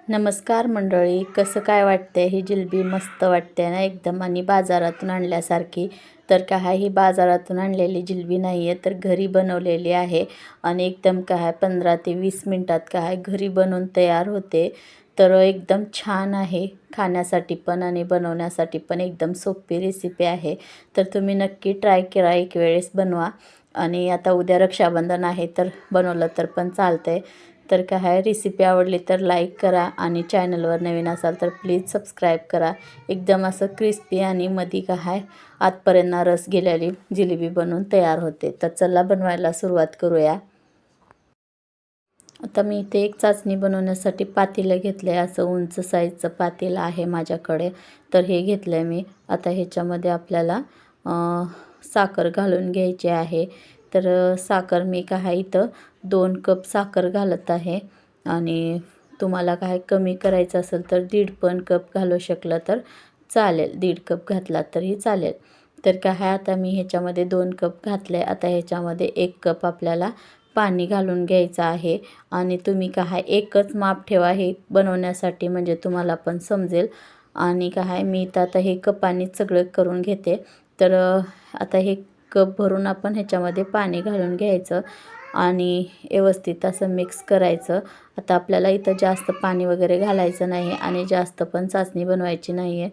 नमस्कार मंडळी, कसं काय वाटतंय? ही जिलबी मस्त वाटते ना एकदम आणि बाजारातून आणल्यासारखी. तर काय ही बाजारातून आणलेली जिलबी नाही आहे, तर घरी बनवलेली आहे आणि एकदम काय 15 ते 20 मिनटात काय घरी बनवून तयार होते. तर एकदम छान आहे खाण्यासाठी पण आणि बनवण्यासाठी पण एकदम सोपी रेसिपी आहे. तर तुम्ही नक्की ट्राय करा, एक वेळेस बनवा. आणि आता उद्या रक्षाबंधन आहे, तर बनवलं तर पण चालतंय. तर काय रेसिपी आवडली तर लाईक करा आणि चॅनलवर नवीन असाल तर प्लीज सबस्क्राईब करा. एकदम असं क्रिस्पी आणि मधी काय आतपर्यंत रस गेलेली जिलेबी बनवून तयार होते. तर चला बनवायला सुरुवात करूया. आता मी इथे एक चाचणी बनवण्यासाठी पातेलं घेतलं आहे. असं उंच साईजचं पातेलं आहे माझ्याकडे. तर हे घेतलं आहे मी. आता ह्याच्यामध्ये आपल्याला साखर घालून घ्यायची आहे. तर साखर मी काय इथं 2 कप साखर घालत आहे आणि तुम्हाला काय कमी करायचं असेल तर 1.5 कप घालू शकलं तर चालेल. 1.5 कप घातला तरी चालेल. तर काय आता मी ह्याच्यामध्ये 2 कप घातले. आता ह्याच्यामध्ये 1 कप आपल्याला पाणी घालून घ्यायचं आहे आणि तुम्ही काय एकच माप ठेवा हे बनवण्यासाठी, म्हणजे तुम्हाला पण समजेल. आणि काय मी तर आता हे कपानीच सगळं करून घेते. तर आता हे कप भरून आपण ह्याच्यामध्ये पाणी घालून घ्यायचं आणि व्यवस्थित असं मिक्स करायचं. आता आपल्याला इथं जास्त पाणी वगैरे घालायचं नाही आणि जास्त पण चाचणी बनवायची नाही आहे.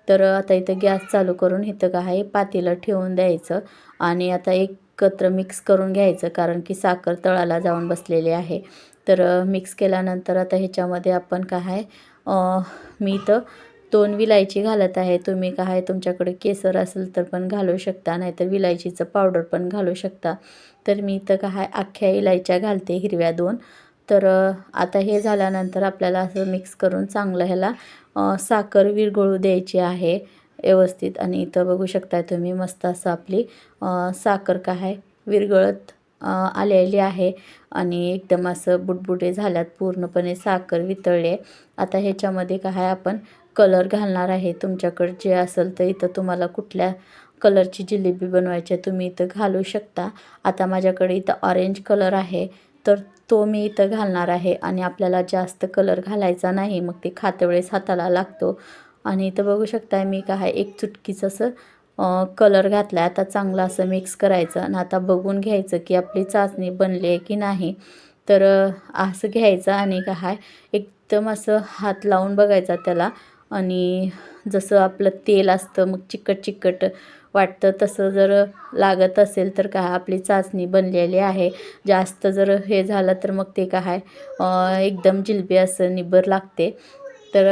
तर आता इथं गॅस चालू करून इथं काय पातेलं ठेवून द्यायचं आणि आता एकत्र मिक्स करून घ्यायचं, कारण की साखर तळाला जाऊन बसलेली आहे. तर मिक्स केल्यानंतर आता ह्याच्यामध्ये आपण काय मी इथं 2 विलायची घालत आहे. तुम्ही काय तुमच्याकडे केसर असेल तर पण घालू शकता, नाहीतर विलायचीचं पावडर पण घालू शकता. तर मी इथं काय अख्ख्या इलायच्या घालते, हिरव्या 2. तर आता हे झाल्यानंतर आपल्याला असं मिक्स करून चांगलं ह्याला साखर विरघळू द्यायची आहे व्यवस्थित. आणि इथं बघू शकता तुम्ही मस्त असं आपली साखर काय विरघळत आलेली आहे आणि एकदम असं बुडबुडे झाल्यात, पूर्णपणे साखर वितळली आहे. आता ह्याच्यामध्ये काय आपण कलर घालणार आहे. तुमच्याकडे जे असेल तर इथं तुम्हाला कुठल्या कलरची जिलेबी बनवायची आहे तुम्ही इथं घालू शकता. आता माझ्याकडे इथं ऑरेंज कलर आहे, तर तो मी इथं घालणार आहे. आणि आपल्याला जास्त कलर घालायचा नाही, मग ते खातेवेळेस हाताला लागतो. आणि इथं बघू शकताय मी काय एक चुटकीचं असं कलर घातला आहे. आता चांगलं असं मिक्स करायचं आणि आता बघून घ्यायचं की आपली चाचणी बनली आहे की नाही. तर असं घ्यायचं आणि काय एकदम असं हात लावून बघायचा त्याला. आणि जसं आपलं तेल असतं मग चिकट चिकट वाटतं, तसं जर लागत असेल तर काय आपली चाचणी बनलेली आहे. जास्त जर हे झालं तर मग ते काय एकदम जिलबी असं निबर लागते. तर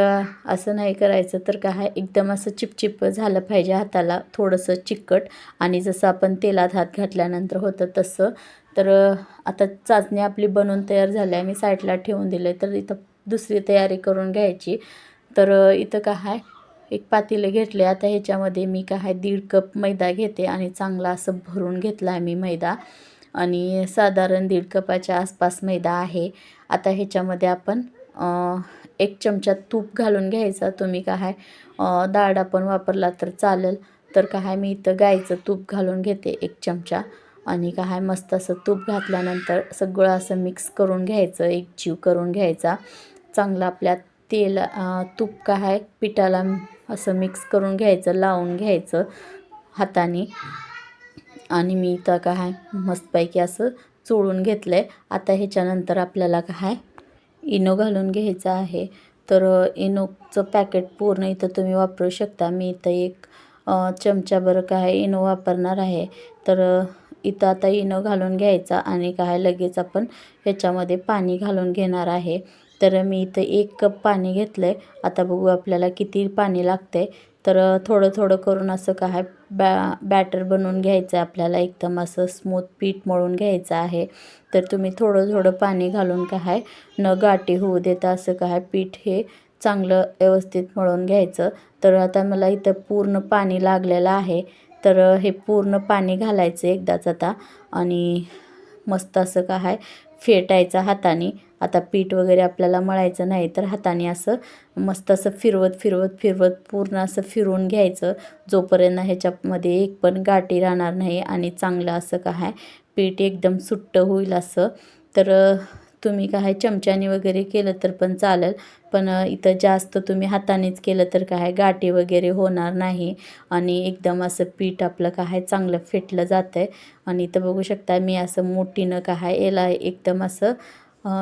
असं नाही करायचं. तर काय एकदम असं चिपचिप झालं पाहिजे हाताला, थोडंसं चिकट, आणि जसं आपण तेलात हात घातल्यानंतर होतं तसं. तर आता चाचणी आपली बनवून तयार झाली आहे, मी साईडला ठेवून दिले. तर इथं दुसरी तयारी करून घ्यायची. तर इथं काय एक पातेलं घेतले. आता ह्याच्यामध्ये मी काय 1.5 कप मैदा घेते आणि चांगला असं भरून घेतला आहे मी मैदा. आणि साधारण 1.5 कपाच्या आसपास मैदा आहे. आता ह्याच्यामध्ये आपण 1 चमचा तूप घालून घ्यायचा. तुम्ही काय डाळडा पण वापरला तर चालेल. तर काय मी इथं गाईचं तूप घालून घेते 1 चमचा. आणि काय मस्त असं तूप घातल्यानंतर सगळं असं मिक्स करून घ्यायचं, एकजीव करून घ्यायचा चांगलं. आपल्या तूप काय पिठाला असं मिक्स करून घ्यायचं, लावून घ्यायचं हाताने. आणि मी इथं काय मस्तपैकी असं चोळून घेतलं आहे. आता ह्याच्यानंतर आपल्याला काय इनो घालून घ्यायचं आहे. तर इनोचं पॅकेट पूर्ण इथं तुम्ही वापरू शकता. मी इथं 1 चमचाभर काय इनो वापरणार आहे. तर इथं आता इनो घालून घ्यायचा आणि काय लगेच आपण ह्याच्यामध्ये पाणी घालून घेणार आहे. तर मी इथं 1 कप पाणी घेतलं आहे. आता बघू आपल्याला किती पाणी लागतं आहे. तर थोडं थोडं करून असं काय बॅटर बनवून घ्यायचं आहे आपल्याला. एकदम असं स्मूथ पीठ मळून घ्यायचं आहे. तर तुम्ही थोडं थोडं पाणी घालून काय न गाठी होऊ देता असं काय पीठ हे चांगलं व्यवस्थित मळून घ्यायचं. तर आता मला इथं पूर्ण पाणी लागलेलं आहे. तर हे पूर्ण पाणी घालायचं एकदाच आता आणि मस्त असं काय फेटायचं हाताने. आता पीठ वगैरे आपल्याला मळायचं नाही, तर हाताने असं मस्त असं फिरवत फिरवत फिरवत पूर्ण असं फिरवून घ्यायचं, जोपर्यंत ह्याच्यामध्ये एक पण गाठी राहणार नाही आणि चांगलं असं काय पीठ एकदम सुट्ट होईल असं. तर तुम्ही काय चमच्याने वगैरे केलं तर पण चालेल, पण इथं जास्त तुम्ही हातानेच केलं तर काय गाठी वगैरे होणार नाही आणि एकदम असं पीठ आपलं काय चांगलं फेटलं जातं आहे. आणि इथं बघू शकता मी असं मोठीनं काय याला एकदम असं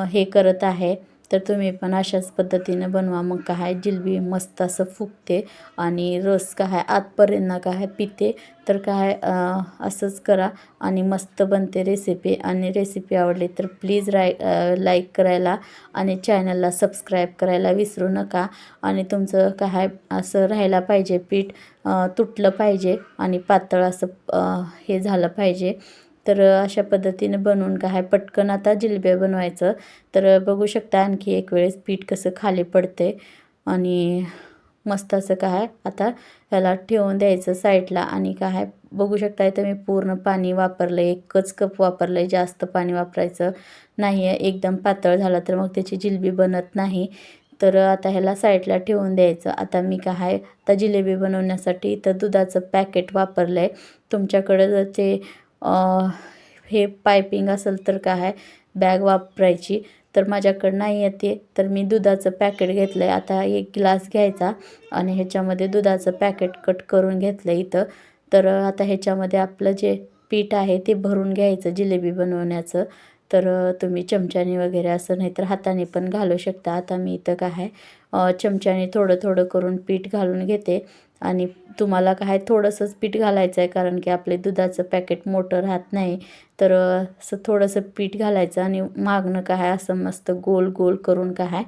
हे करत आहे. तर तुम्ही पण अशाच पद्धतीनं बनवा, मग काय जिलबी मस्त असं फुगते आणि रस काय आतपर्यंत काय पिते. तर काय असंच करा आणि मस्त बनते रेसिपी. आणि रेसिपी आवडली तर प्लीज लाईक करायला आणि चॅनलला सबस्क्राईब करायला विसरू नका. आणि तुमचं काय असं राहायला पाहिजे, पीठ तुटलं पाहिजे आणि पातळ असं हे झालं पाहिजे. तर अशा पद्धतीने बनवून काय पटकन आता जिलब्या बनवायचं. तर बघू शकता आणखी एक वेळेस पीठ कसं खाली पडते आणि मस्त असं काय आता ह्याला ठेवून द्यायचं साईडला. आणि काय बघू शकता इथं मी पूर्ण पाणी वापरलं आहे, 1च कप वापरलं आहे, जास्त पाणी वापरायचं नाही आहे. एकदम पातळ झालं तर मग त्याची जिलबी बनत नाही. तर आता ह्याला साईडला ठेवून द्यायचं. आता मी काय आता जिलेबी बनवण्यासाठी इथं दुधाचं पॅकेट वापरलं आहे. तुमच्याकडं जर ते हे पायपिंग असेल तर काय बॅग वापरायची, तर माझ्याकडं नाही आहे ते. तर मी दुधाचं पॅकेट घेतलं आहे. आता 1 ग्लास घ्यायचा आणि ह्याच्यामध्ये दुधाचं पॅकेट कट करून घेतलं इथं. तर आता ह्याच्यामध्ये आपलं जे पीठ आहे ते भरून घ्यायचं जिलेबी बनवण्याचं. तर तुम्ही चमच्याने वगैरे असं नाहीतर हाताने पण घालू शकता. आता मी इथं काय चमच्याने थोडं थोडं करून पीठ घालून घेते. आणि तुम्हाला काय थोडंसंच पीठ घालायचं आहे, कारण की आपले दुधाचं पॅकेट मोठं राहत नाही. तर असं थोडंसं पीठ घालायचं आणि मागणं काय असं मस्त गोल गोल करून काय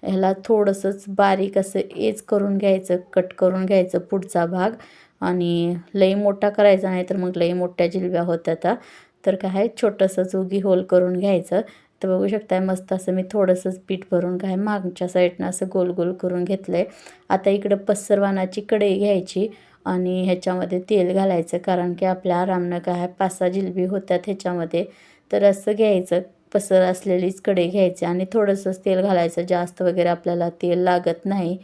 ह्याला थोडंसंच बारीक असं एज करून घ्यायचं, कट करून घ्यायचं पुढचा भाग. आणि लई मोठा करायचा नाही तर मग लई मोठ्या जिलब्या होतात. तर काय छोटंसंच उगी होल करून घ्यायचं. तर बघू शकताय मस्त असं मी थोडंसंच पीठ भरून काय मागच्या साईडनं असं गोल गोल करून घेतलं आहे. आता इकडं पसरवानाची कढई घ्यायची आणि ह्याच्यामध्ये तेल घालायचं, कारण की आपल्या आरामनं काय 5-6 जिलबी होत्यात ह्याच्यामध्ये. तर असं घ्यायचं, पसर असलेलीच कढई घ्यायची आणि थोडंसंच तेल घालायचं, जास्त वगैरे आपल्याला तेल लागत नाही.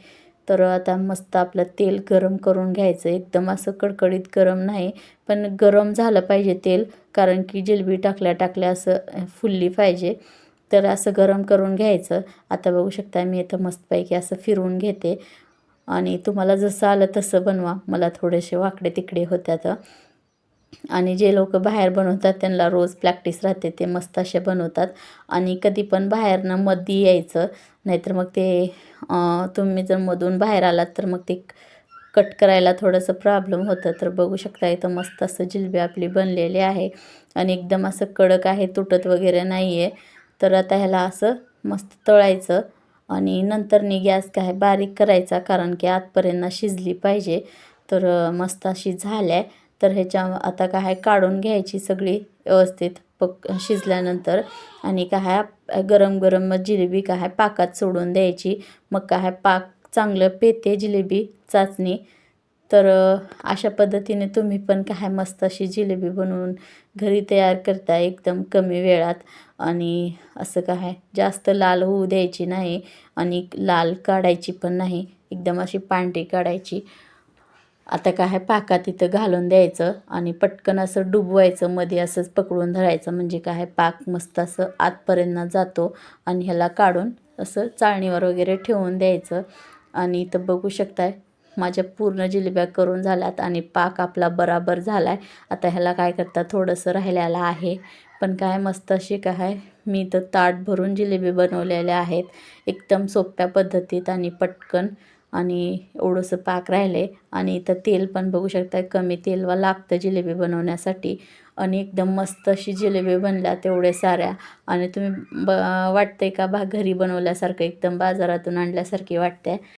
तर आता मस्त आपलं तेल गरम करून घ्यायचं, एकदम असं कडकडीत गरम नाही, पण गरम झालं पाहिजे तेल, कारण की जिलबी टाकल्या टाकल्या असं फुलली पाहिजे. तर असं गरम करून घ्यायचं. आता बघू शकता मी इथं मस्तपैकी असं फिरवून घेते आणि तुम्हाला जसं आलं तसं बनवा. मला थोडेसे वाकडे तिकडे होत्यात. आणि जे लोक बाहेर बनवतात त्यांना रोज प्रॅक्टिस राहते, ते मस्त असे बनवतात. आणि कधी पण बाहेरनं मध्ये यायचं, नाहीतर मग ते तुम्ही जर मधून बाहेर आलात तर मग ते कट करायला थोडंसं प्रॉब्लेम होतं. तर बघू शकता इथं मस्त असं जिलबी आपली बनलेली आहे आणि एकदम असं कडक आहे, तुटत वगैरे नाही आहे. तर आता ह्याला असं मस्त तळायचं आणि नंतरनी गॅस काय बारीक करायचा, कारण की आतपर्यंत शिजली पाहिजे. तर मस्त अशी झाल्या. तर ह्याच्या आता काय काढून घ्यायची सगळी व्यवस्थित शिजल्यानंतर. आणि काय गरम गरम जिलेबी काय पाकात सोडून द्यायची. मग काय पाक चांगलं पेते जिलेबी चाचणी. तर अशा पद्धतीने तुम्ही पण काय मस्त अशी जिलेबी बनवून घरी तयार करता एकदम कमी वेळात. आणि असं काय जास्त लाल होऊ द्यायची नाही आणि लाल काढायची पण नाही, एकदम अशी पांढरी काढायची. आता काय पाकात इथं घालून द्यायचं आणि पटकन असं डुबवायचं, मध्ये असंच पकडून धरायचं, म्हणजे काय पाक मस्त असं आतपर्यंत जातो. आणि ह्याला काढून असं चाळणीवर वगैरे ठेवून द्यायचं. आणि इथं बघू शकताय माझ्या पूर्ण जिलेब्या करून झाल्यात आणि पाक आपला बराबर झाला आहे. आता ह्याला काय करता थोडंसं राहिलेलं आहे, पण काय मस्त अशी काय मी इथं ताट भरून जिलेबी बनवलेल्या आहेत एकदम सोप्या पद्धतीत आणि पटकन. आणि एवढंसं पाक राहिले आणि इथं तेल पण बघू शकता कमी तेल लागतं जिलेबी बनवण्यासाठी. आणि एकदम मस्त अशी जिलेबी बनल्या तेवढ्या साऱ्या. आणि तुम्ही वाटते का घरी बनवल्यासारखं एकदम बाजारातून आणल्यासारखी वाटते.